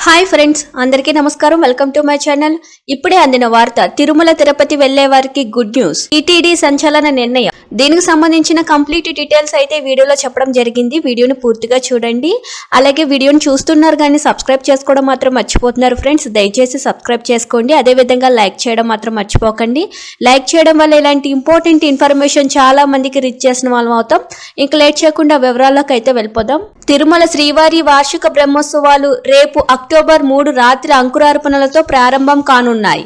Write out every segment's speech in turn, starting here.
Hi friends, అందరికీ నమస్కారం. Welcome to my channel. ఇప్పుడే అందిన వార్త. తిరుమల తిరుపతి వెళ్లే వారికి గుడ్ న్యూస్. టీటీడీ సంచలన నిర్ణయం. దీనికి సంబంధించిన కంప్లీట్ డీటెయిల్స్ అయితే వీడియోలో చెప్పడం జరిగింది. వీడియోని పూర్తిగా చూడండి. అలాగే వీడియోని చూస్తున్నారు కానీ సబ్స్క్రైబ్ చేసుకోవడం మాత్రం మర్చిపోతున్నారు ఫ్రెండ్స్. దయచేసి సబ్స్క్రైబ్ చేసుకోండి. అదేవిధంగా లైక్ చేయడం మాత్రం మర్చిపోకండి. లైక్ చేయడం వల్ల ఇలాంటి ఇంపార్టెంట్ ఇన్ఫర్మేషన్ చాలా మందికి రీచ్ చేసిన వాళ్ళం అవుతాం. ఇంకా లేట్ చేయకుండా వివరాల్లోకి అయితే వెళ్ళిపోదాం. తిరుమల శ్రీవారి వార్షిక బ్రహ్మోత్సవాలు రేపు అక్టోబర్ 3 రాత్రి అంకురార్పణలతో ప్రారంభం కానున్నాయి.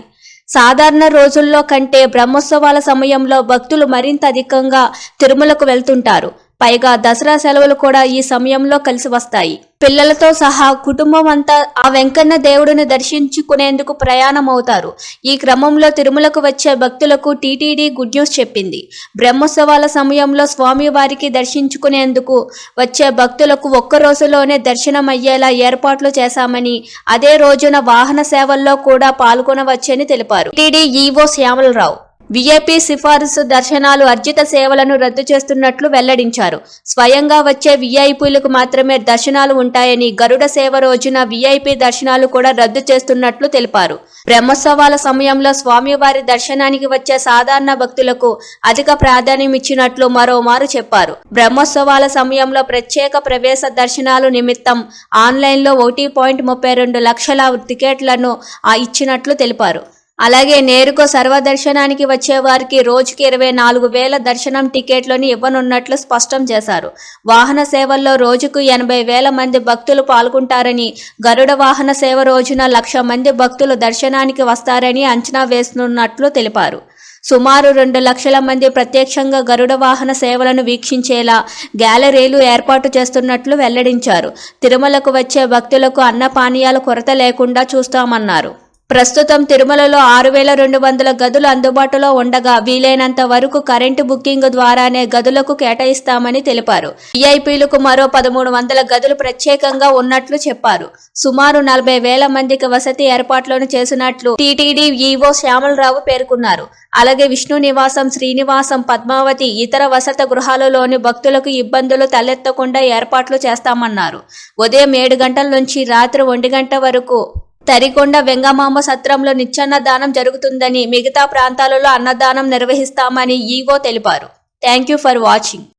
సాధారణ రోజుల్లో కంటే బ్రహ్మోత్సవాల సమయంలో భక్తులు మరింత అధికంగా తిరుమలకు వెళ్తుంటారు. పైగా దసరా సెలవులు కూడా ఈ సమయంలో కలిసి వస్తాయి. పిల్లలతో సహా కుటుంబం అంతా ఆ వెంకన్న దేవుడిని దర్శించుకునేందుకు ప్రయాణమవుతారు. ఈ క్రమంలో తిరుమలకు వచ్చే భక్తులకు టీటీడీ గుడ్ న్యూస్ చెప్పింది. బ్రహ్మోత్సవాల సమయంలో స్వామివారికి దర్శించుకునేందుకు వచ్చే భక్తులకు ఒక్క రోజులోనే దర్శనం అయ్యేలా ఏర్పాట్లు చేశామని, అదే రోజున వాహన సేవల్లో కూడా పాల్గొనవచ్చని తెలిపారు టీటీడీ ఈవో శ్యామలరావు. వీఐపీ సిఫారసు దర్శనాలు, అర్జిత సేవలను రద్దు చేస్తున్నట్లు వెల్లడించారు. స్వయంగా వచ్చే వీఐపీలకు మాత్రమే దర్శనాలు ఉంటాయని, గరుడ సేవ రోజున వీఐపీ దర్శనాలు కూడా రద్దు చేస్తున్నట్లు తెలిపారు. బ్రహ్మోత్సవాల సమయంలో స్వామివారి దర్శనానికి వచ్చే సాధారణ భక్తులకు అధిక ప్రాధాన్యం ఇచ్చినట్లు మరోమారు చెప్పారు. బ్రహ్మోత్సవాల సమయంలో ప్రత్యేక ప్రవేశ దర్శనాలు నిమిత్తం ఆన్లైన్లో 1.32 లక్షల టికెట్లను ఇచ్చినట్లు తెలిపారు. అలాగే నేరుగా సర్వదర్శనానికి వచ్చే వారికి రోజుకి 24,000 దర్శనం టికెట్లను ఇవ్వనున్నట్లు స్పష్టం చేశారు. వాహన సేవల్లో రోజుకు 80,000 మంది భక్తులు పాల్గొంటారని, గరుడ వాహన సేవ రోజున 1,00,000 మంది భక్తులు దర్శనానికి వస్తారని అంచనా వేస్తున్నట్లు తెలిపారు. సుమారు 2 లక్షల మంది ప్రత్యక్షంగా గరుడ వాహన సేవలను వీక్షించేలా గ్యాలరీలు ఏర్పాటు చేస్తున్నట్లు వెల్లడించారు. తిరుమలకు వచ్చే భక్తులకు అన్నపానీయాల కొరత లేకుండా చూస్తామన్నారు. ప్రస్తుతం తిరుమలలో 6,200 గదులు అందుబాటులో ఉండగా వీలైనంత వరకు కరెంటు బుకింగ్ ద్వారానే గదులకు కేటాయిస్తామని తెలిపారు. వీఐపీలకు మరో 1,300 గదులు ప్రత్యేకంగా ఉన్నట్లు చెప్పారు. సుమారు 40,000 మందికి వసతి ఏర్పాట్లను చేసినట్లు టీటీడీ ఈవో శ్యామలరావు పేర్కొన్నారు. అలాగే విష్ణు నివాసం, శ్రీనివాసం, పద్మావతి, ఇతర వసతి గృహాలలోని భక్తులకు ఇబ్బందులు తలెత్తకుండా ఏర్పాట్లు చేస్తామన్నారు. ఉదయం 7 గంటల నుంచి రాత్రి 1 గంట వరకు తరికొండ వెంగమాంబ సత్రంలో నిత్యాన్నదానం జరుగుతుందని, మిగతా ప్రాంతాలలో అన్నదానం నిర్వహిస్తామని ఈవో తెలిపారు. Thank you for watching.